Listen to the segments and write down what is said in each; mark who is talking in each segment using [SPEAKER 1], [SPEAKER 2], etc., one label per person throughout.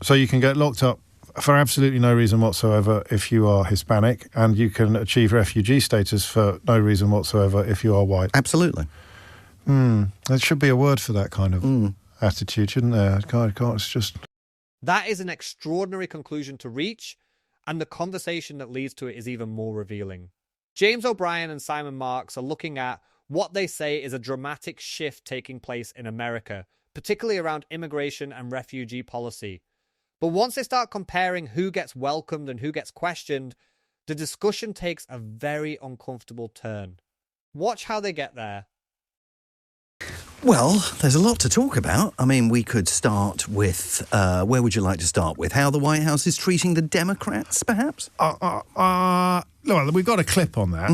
[SPEAKER 1] So you can get locked up for absolutely no reason whatsoever if you are Hispanic, and you can achieve refugee status for no reason whatsoever if you are white.
[SPEAKER 2] Absolutely.
[SPEAKER 1] There should be a word for that kind of attitude, shouldn't there? God, it's just...
[SPEAKER 3] That is an extraordinary conclusion to reach, and the conversation that leads to it is even more revealing. James O'Brien and Simon Marks are looking at what they say is a dramatic shift taking place in America, particularly around immigration and refugee policy. But once they start comparing who gets welcomed and who gets questioned, the discussion takes a very uncomfortable turn. Watch how they get there.
[SPEAKER 2] Well, there's a lot to talk about. I mean, we could start with, where would you like to start with? How the White House is treating the Democrats, perhaps?
[SPEAKER 1] Well, we've got a clip on that.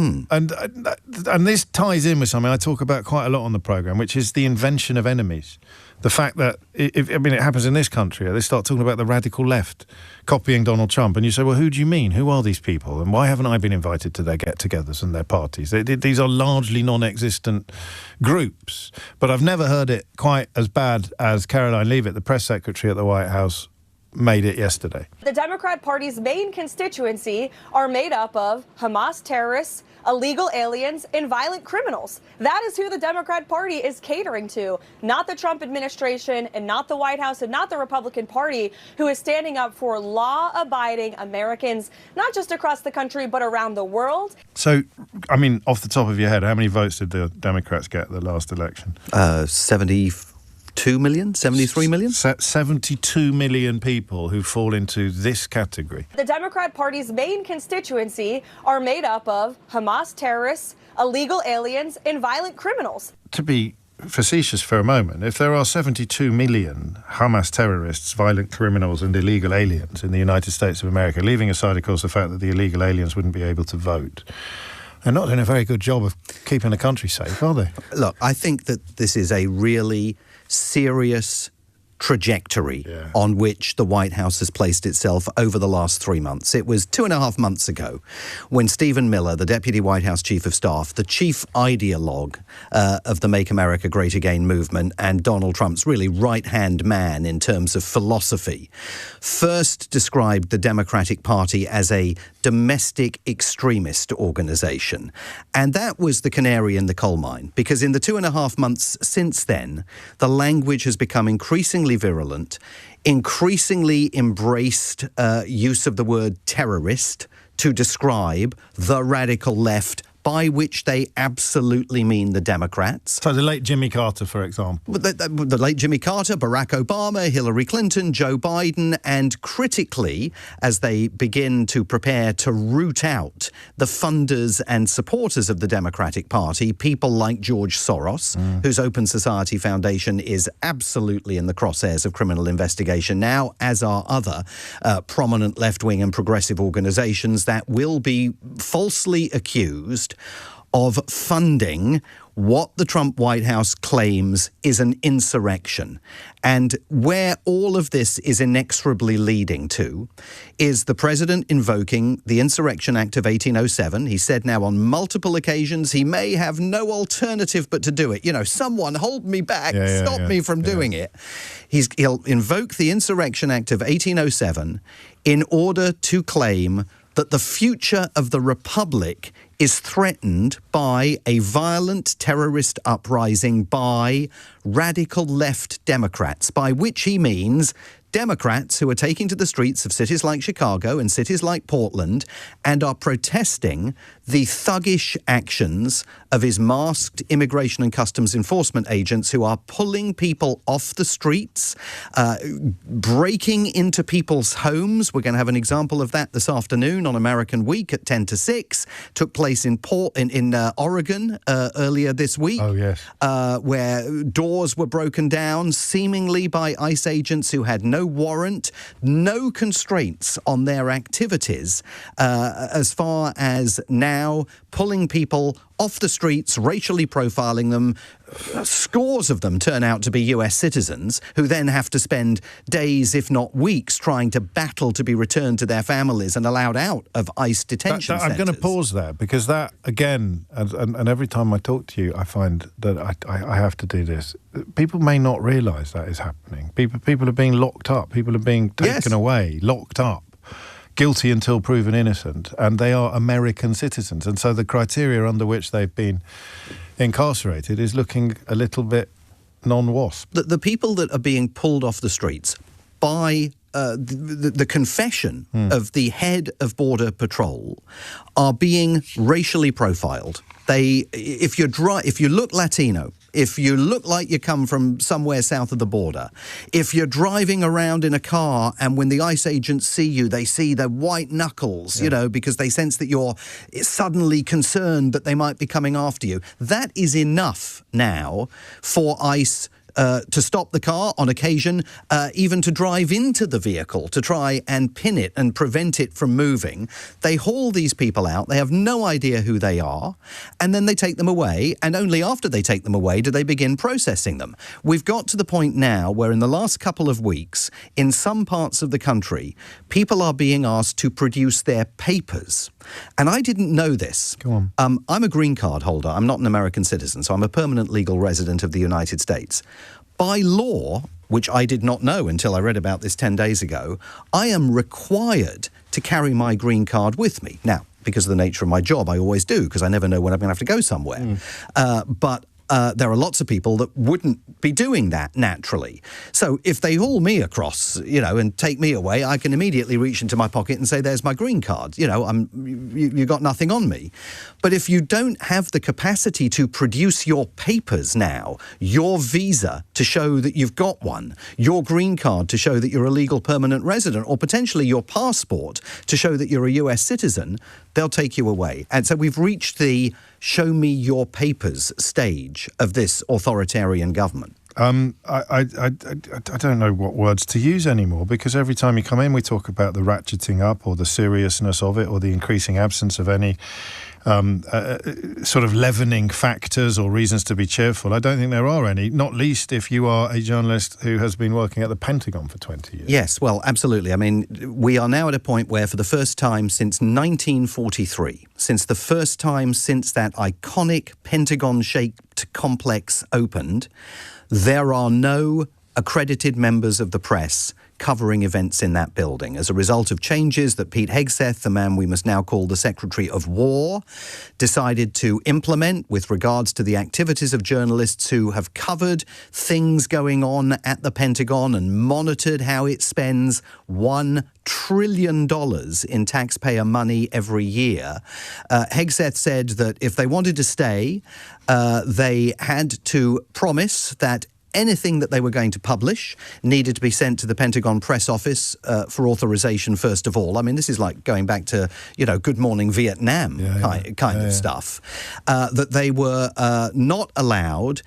[SPEAKER 1] And this ties in with something I talk about quite a lot on the programme, which is the invention of enemies. The fact that, it happens in this country. They start talking about the radical left copying Donald Trump. And you say, well, who do you mean? Who are these people? And why haven't I been invited to their get-togethers and their parties? These are largely non-existent groups. But I've never heard it quite as bad as Caroline Leavitt, the press secretary at the White House, made it yesterday.
[SPEAKER 4] The Democrat Party's main constituency are made up of Hamas terrorists, illegal aliens, and violent criminals. That is who the Democrat Party is catering to, not the Trump administration and not the White House and not the Republican Party, who is standing up for law-abiding Americans, not just across the country, but around the world.
[SPEAKER 1] So, I mean, off the top of your head, how many votes did the Democrats get at the last election?
[SPEAKER 2] 72 million? 73 million?
[SPEAKER 1] 72 million people who fall into this category.
[SPEAKER 4] The Democrat Party's main constituency are made up of Hamas terrorists, illegal aliens, and violent criminals.
[SPEAKER 1] To be facetious for a moment, if there are 72 million Hamas terrorists, violent criminals, and illegal aliens in the United States of America, leaving aside, of course, the fact that the illegal aliens wouldn't be able to vote, they're not doing a very good job of keeping the country safe, are they?
[SPEAKER 2] Look, I think that this is a really serious trajectory on which the White House has placed itself over the last 3 months. It was 2.5 months ago when Stephen Miller, the Deputy White House Chief of Staff, the chief ideologue of the Make America Great Again movement and Donald Trump's really right-hand man in terms of philosophy, first described the Democratic Party as a domestic extremist organisation. And that was the canary in the coal mine, because in the 2.5 months since then, the language has become increasingly virulent, increasingly embraced use of the word terrorist to describe the radical left, by which they absolutely mean the Democrats.
[SPEAKER 1] So the late Jimmy Carter, for example.
[SPEAKER 2] The late Jimmy Carter, Barack Obama, Hillary Clinton, Joe Biden, and critically, as they begin to prepare to root out the funders and supporters of the Democratic Party, people like George Soros, whose Open Society Foundation is absolutely in the crosshairs of criminal investigation now, as are other prominent left-wing and progressive organizations that will be falsely accused of funding what the Trump White House claims is an insurrection. And where all of this is inexorably leading to is the president invoking the Insurrection Act of 1807. He said now on multiple occasions he may have no alternative but to do it. You know, someone hold me back, stop me from doing it. He'll invoke the Insurrection Act of 1807 in order to claim that the future of the Republic is threatened by a violent terrorist uprising by radical left Democrats, by which he means Democrats who are taking to the streets of cities like Chicago and cities like Portland and are protesting the thuggish actions of his masked immigration and customs enforcement agents who are pulling people off the streets, breaking into people's homes. We're going to have an example of that this afternoon on American Week at 10 to 6. Took place in Oregon earlier this week.
[SPEAKER 1] Oh, yes.
[SPEAKER 2] Where doors were broken down, seemingly by ICE agents who had no warrant, no constraints on their activities, as far as now pulling people off the streets, racially profiling them, scores of them turn out to be US citizens who then have to spend days, if not weeks, trying to battle to be returned to their families and allowed out of ICE detention centres.
[SPEAKER 1] I'm going to pause there because that, again, and every time I talk to you, I find that I have to do this. People may not realise that is happening. People are being locked up. People are being taken away, locked up, guilty until proven innocent, and they are American citizens. And so the criteria under which they've been incarcerated is looking a little bit non-WASP.
[SPEAKER 2] The people that are being pulled off the streets by the confession of the head of Border Patrol are being racially profiled. If you look Latino, if you look like you come from somewhere south of the border, if you're driving around in a car and when the ICE agents see you, they see the white knuckles, because they sense that you're suddenly concerned that they might be coming after you. That is enough now for ICE to stop the car on occasion, even to drive into the vehicle to try and pin it and prevent it from moving. They haul these people out. They have no idea who they are. And then they take them away. And only after they take them away do they begin processing them. We've got to the point now where in the last couple of weeks, in some parts of the country, people are being asked to produce their papers. And I didn't know this.
[SPEAKER 1] Go on.
[SPEAKER 2] I'm a green card holder. I'm not an American citizen, so I'm a permanent legal resident of the United States. By law, which I did not know until I read about this 10 days ago, I am required to carry my green card with me. Now, because of the nature of my job, I always do, because I never know when I'm going to have to go somewhere. But there are lots of people that wouldn't be doing that naturally. So if they haul me across, and take me away, I can immediately reach into my pocket and say, there's my green card. You got nothing on me. But if you don't have the capacity to produce your papers now, your visa to show that you've got one, your green card to show that you're a legal permanent resident, or potentially your passport to show that you're a US citizen, they'll take you away. And so we've reached the show me your papers stage of this authoritarian government.
[SPEAKER 1] I don't know what words to use anymore, because every time you come in we talk about the ratcheting up or the seriousness of it or the increasing absence of any sort of leavening factors or reasons to be cheerful. I don't think there are any, not least if you are a journalist who has been working at the Pentagon for 20 years.
[SPEAKER 2] Yes, well, absolutely. I mean, we are now at a point where for the first time since 1943, since the first time since that iconic Pentagon-shaped complex opened, there are no accredited members of the press covering events in that building as a result of changes that Pete Hegseth, the man we must now call the Secretary of War, decided to implement with regards to the activities of journalists who have covered things going on at the Pentagon and monitored how it spends $1 trillion in taxpayer money every year. Hegseth said that if they wanted to stay, they had to promise that anything that they were going to publish needed to be sent to the Pentagon press office for authorization first of all. I mean, this is like going back to, Good Morning Vietnam kind of stuff. That they were not allowed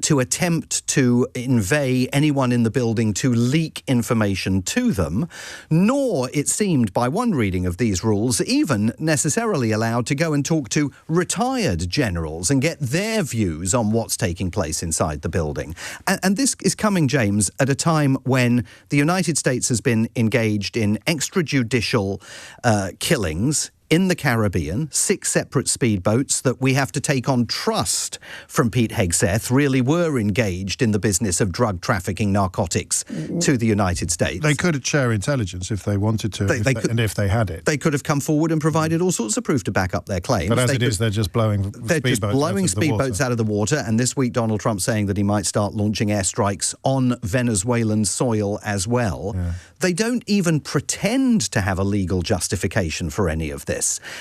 [SPEAKER 2] to attempt to inveigle anyone in the building to leak information to them, nor, it seemed by one reading of these rules, even necessarily allowed to go and talk to retired generals and get their views on what's taking place inside the building. And this is coming, James, at a time when the United States has been engaged in extrajudicial killings in the Caribbean, 6 separate speedboats that we have to take on trust from Pete Hegseth really were engaged in the business of drug trafficking narcotics to the United States.
[SPEAKER 1] They could share intelligence if they wanted to, if they had it.
[SPEAKER 2] They could have come forward and provided all sorts of proof to back up their claims.
[SPEAKER 1] But they're just blowing speedboats
[SPEAKER 2] out of the water. And this week, Donald Trump saying that he might start launching airstrikes on Venezuelan soil as well. Yeah. They don't even pretend to have a legal justification for any of this.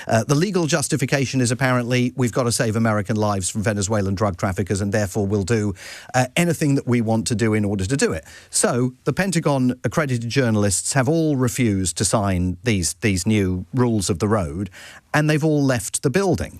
[SPEAKER 2] The legal justification is apparently we've got to save American lives from Venezuelan drug traffickers and therefore we'll do anything that we want to do in order to do it. So the Pentagon accredited journalists have all refused to sign these new rules of the road, and they've all left the building.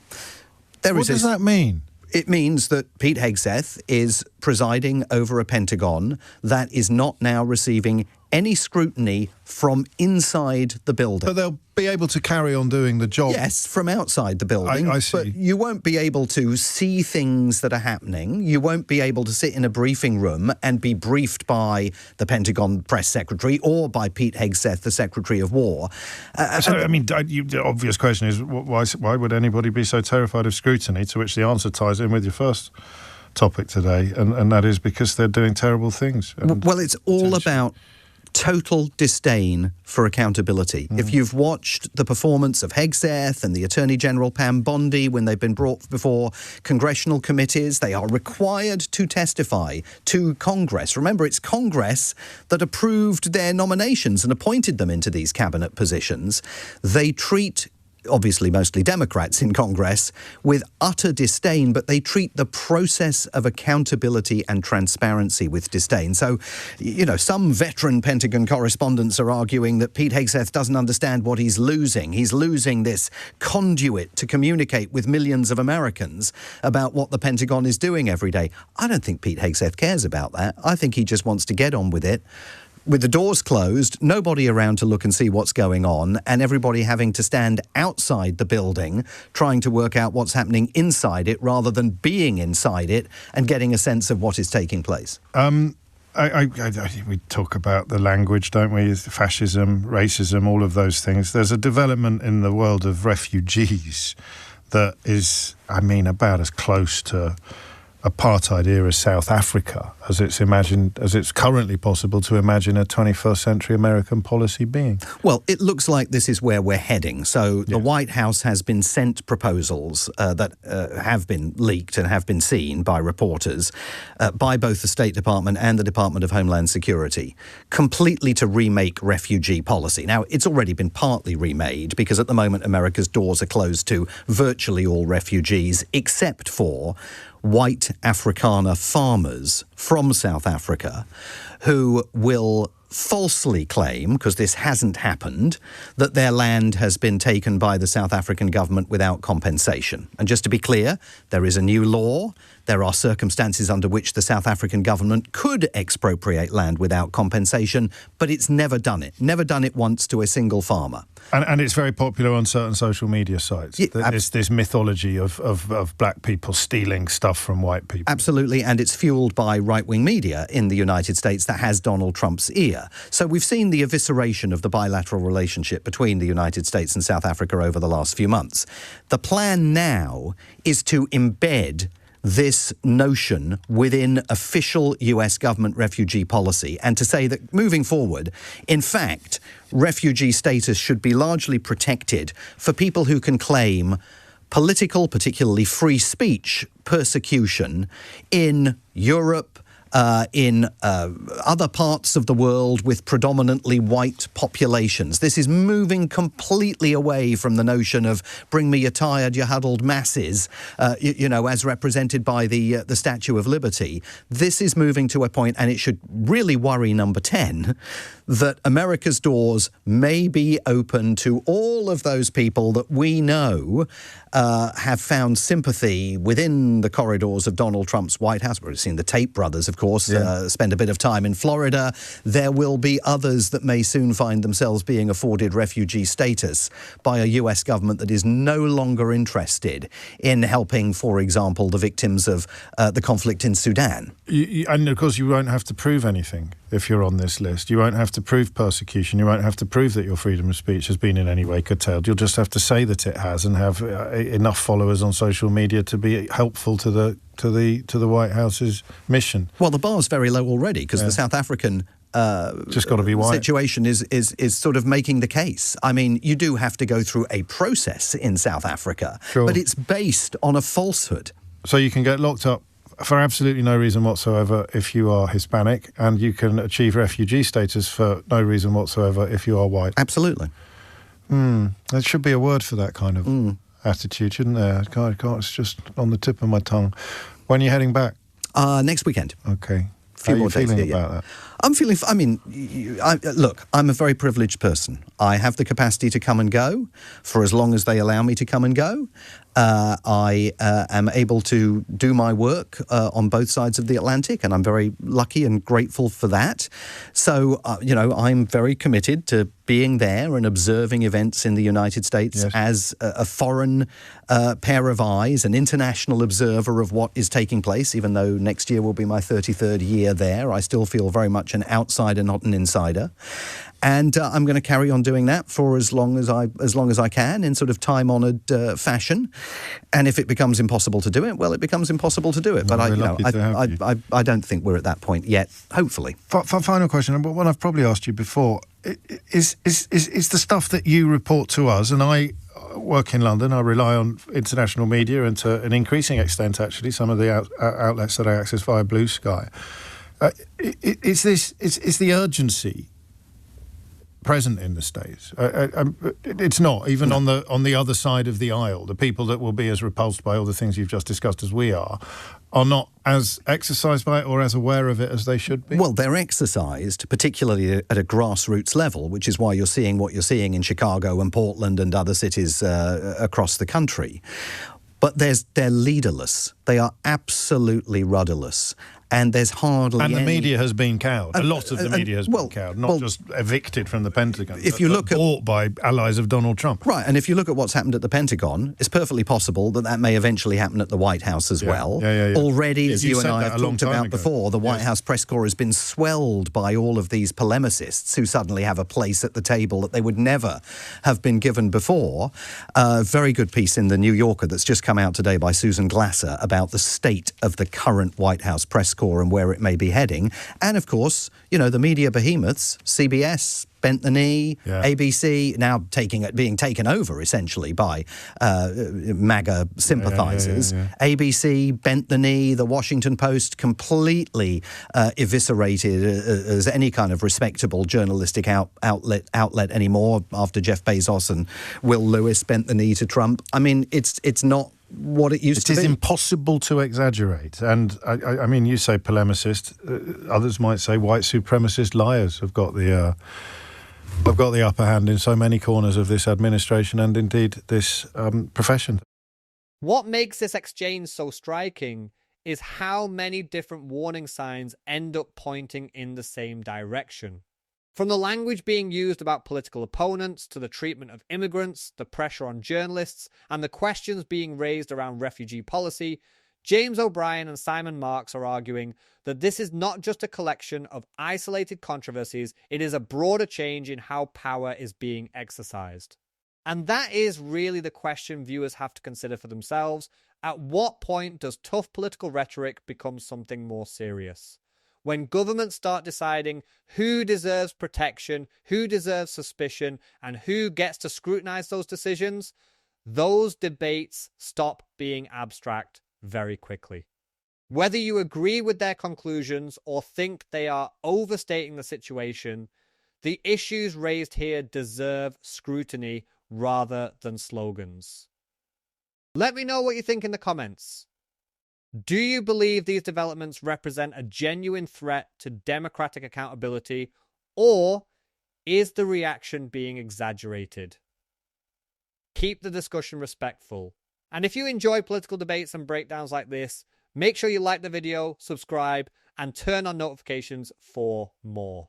[SPEAKER 1] What does that mean?
[SPEAKER 2] It means that Pete Hegseth is presiding over a Pentagon that is not now receiving any scrutiny from inside the building.
[SPEAKER 1] But they'll be able to carry on doing the job.
[SPEAKER 2] Yes, from outside the building.
[SPEAKER 1] I see.
[SPEAKER 2] But you won't be able to see things that are happening. You won't be able to sit in a briefing room and be briefed by the Pentagon press secretary or by Pete Hegseth, the Secretary of War.
[SPEAKER 1] The obvious question is, why would anybody be so terrified of scrutiny? To which the answer ties in with your first topic today, and that is because they're doing terrible things.
[SPEAKER 2] Well, it's all about total disdain for accountability. If you've watched the performance of Hegseth and the Attorney General Pam Bondi when they've been brought before congressional committees, they are required to testify to Congress. Remember, it's Congress that approved their nominations and appointed them into these cabinet positions. They treat, obviously mostly Democrats in Congress, with utter disdain, but they treat the process of accountability and transparency with disdain. So, some veteran Pentagon correspondents are arguing that Pete Hegseth doesn't understand what he's losing. He's losing this conduit to communicate with millions of Americans about what the Pentagon is doing every day. I don't think Pete Hegseth cares about that. I think he just wants to get on with it. With the doors closed, nobody around to look and see what's going on, and everybody having to stand outside the building trying to work out what's happening inside it rather than being inside it and getting a sense of what is taking place.
[SPEAKER 1] We talk about the language, don't we? Fascism, racism, all of those things. There's a development in the world of refugees that is, about as close to apartheid-era South Africa as it's currently possible to imagine a 21st century American policy being.
[SPEAKER 2] Well, it looks like this is where we're heading. So the White House has been sent proposals that have been leaked and have been seen by reporters by both the State Department and the Department of Homeland Security, completely to remake refugee policy. Now, it's already been partly remade because at the moment America's doors are closed to virtually all refugees except for white Afrikaner farmers from South Africa who will falsely claim, because this hasn't happened, that their land has been taken by the South African government without compensation. And just to be clear, there is a new law. There are circumstances under which the South African government could expropriate land without compensation, but it's never done it. Never done it once to a single farmer.
[SPEAKER 1] And it's very popular on certain social media sites. This mythology of black people stealing stuff from white people.
[SPEAKER 2] Absolutely, and it's fueled by right-wing media in the United States that has Donald Trump's ear. So we've seen the evisceration of the bilateral relationship between the United States and South Africa over the last few months. The plan now is to embed this notion within official US government refugee policy and to say that moving forward, in fact, refugee status should be largely protected for people who can claim political, particularly free speech, persecution in Europe, in other parts of the world with predominantly white populations. This is moving completely away from the notion of bring me your tired, your huddled masses, as represented by the Statue of Liberty. This is moving to a point, and it should really worry Number 10, that America's doors may be open to all of those people that we know have found sympathy within the corridors of Donald Trump's White House. We've seen the Tate brothers, of course, spend a bit of time in Florida. There will be others that may soon find themselves being afforded refugee status by a US government that is no longer interested in helping, for example, the victims of the conflict in Sudan.
[SPEAKER 1] And of course, you won't have to prove anything if you're on this list. You won't have to prove persecution. You won't have to prove that your freedom of speech has been in any way curtailed. You'll just have to say that it has and have enough followers on social media to be helpful to the White House's mission.
[SPEAKER 2] Well, the bar's very low already because the South African
[SPEAKER 1] just got to be white.
[SPEAKER 2] Situation is sort of making the case. I mean, you do have to go through a process in South Africa, but it's based on a falsehood.
[SPEAKER 1] So you can get locked up for absolutely no reason whatsoever if you are Hispanic, and you can achieve refugee status for no reason whatsoever if you are white.
[SPEAKER 2] Absolutely.
[SPEAKER 1] There should be a word for that kind of attitude, shouldn't there? God, it's just on the tip of my tongue. When are you heading back?
[SPEAKER 2] Next weekend.
[SPEAKER 1] Okay. How are you feeling about that?
[SPEAKER 2] I'm feeling... look, I'm a very privileged person. I have the capacity to come and go for as long as they allow me to come and go. I am able to do my work on both sides of the Atlantic, and I'm very lucky and grateful for that. So, I'm very committed to being there and observing events in the United States as a foreign pair of eyes, an international observer of what is taking place. Even though next year will be my 33rd year there, I still feel very much an outsider, not an insider. And I'm going to carry on doing that for as long as I can in sort of time-honoured fashion. And if it becomes impossible to do it, well, it becomes impossible to do it. But I don't think we're at that point yet. Hopefully.
[SPEAKER 1] Final question, one I've probably asked you before, is the stuff that you report to us, and I work in London, I rely on international media and to an increasing extent, actually, some of the outlets that I access via Blue Sky. Is the urgency present in the States? It's not, even on the other side of the aisle. The people that will be as repulsed by all the things you've just discussed as we are not as exercised by it or as aware of it as they should be?
[SPEAKER 2] Well, they're exercised, particularly at a grassroots level, which is why you're seeing what you're seeing in Chicago and Portland and other cities across the country. But they're leaderless. They are absolutely rudderless. And there's hardly
[SPEAKER 1] any...
[SPEAKER 2] And
[SPEAKER 1] the media has been cowed. A lot of the media has been cowed, not just evicted from the Pentagon, but bought by allies of Donald Trump.
[SPEAKER 2] Right, and if you look at what's happened at the Pentagon, it's perfectly possible that may eventually happen at the White House as well. Already, as you and I have talked about before, the White House press corps has been swelled by all of these polemicists who suddenly have a place at the table that they would never have been given before. Very good piece in The New Yorker that's just come out today by Susan Glasser about the state of the current White House press corps and where it may be heading. And of course, the media behemoths, CBS bent the knee, ABC now being taken over essentially by MAGA sympathizers. ABC bent the knee, the Washington Post completely eviscerated as any kind of respectable journalistic outlet anymore after Jeff Bezos and Will Lewis bent the knee to Trump. I mean, it's not what it used to be.
[SPEAKER 1] It is impossible to exaggerate. And I mean, you say polemicist, others might say white supremacist liars have got the upper hand in so many corners of this administration and indeed this profession.
[SPEAKER 3] What makes this exchange so striking is how many different warning signs end up pointing in the same direction. From the language being used about political opponents to the treatment of immigrants, the pressure on journalists, and the questions being raised around refugee policy, James O'Brien and Simon Marks are arguing that this is not just a collection of isolated controversies, it is a broader change in how power is being exercised. And that is really the question viewers have to consider for themselves. At what point does tough political rhetoric become something more serious? When governments start deciding who deserves protection, who deserves suspicion, and who gets to scrutinize those decisions, those debates stop being abstract very quickly. Whether you agree with their conclusions or think they are overstating the situation, the issues raised here deserve scrutiny rather than slogans. Let me know what you think in the comments. Do you believe these developments represent a genuine threat to democratic accountability, or is the reaction being exaggerated? Keep the discussion respectful. And if you enjoy political debates and breakdowns like this, make sure you like the video, subscribe, and turn on notifications for more.